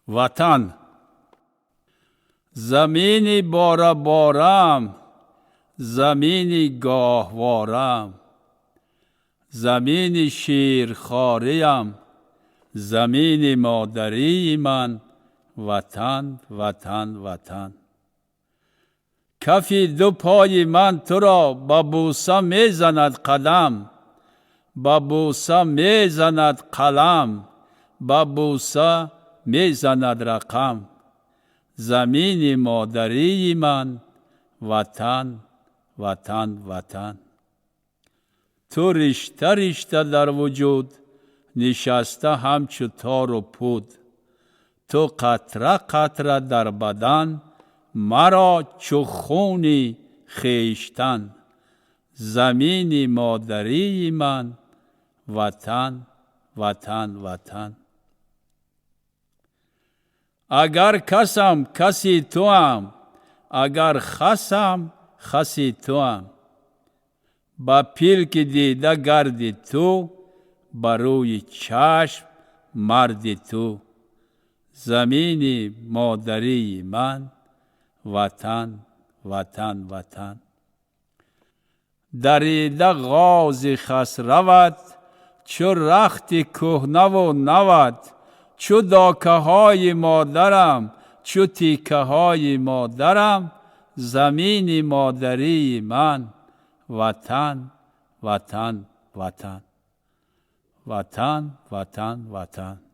وطن. زمینی باره بارم، زمینی گاهوارم، زمینی شیرخواریم، زمین مادری من. وطن وطن وطن. کفی دو پای من تو را با بوسه می زند قدم، با بوسه می زند قلم، با بوسه می زند رقم. زمین مادری من. وطن وطن وطن. تو رشته رشته در وجود نشسته همچو تار و پود، تو قطره قطره در بدن مرا چو خونی خویشتن. زمین مادری من. وطن وطن وطن. اگر کسم کسی توام، اگر خسم خسی توام، با پیلک دیده گردی تو، بر روی چشم مردی تو. زمین مادری من. وطن وطن وطن. دریده غاز خس رود، چو رخت کهنه و نود، چو داکه های مادرم، چو تیکه های مادرم. زمین مادری من. وطن وطن وطن. وطن وطن وطن.